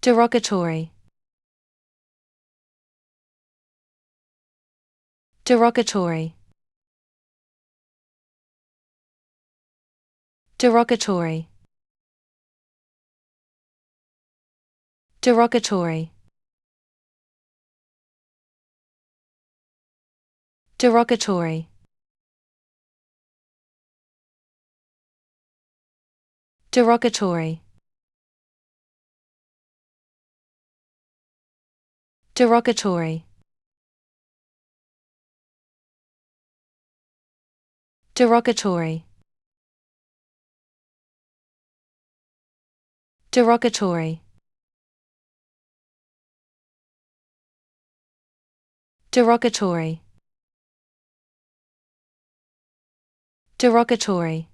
derogatory, derogatory, derogatory, derogatory, derogatory, derogatory, derogatory, derogatory, derogatory, derogatory, derogatory,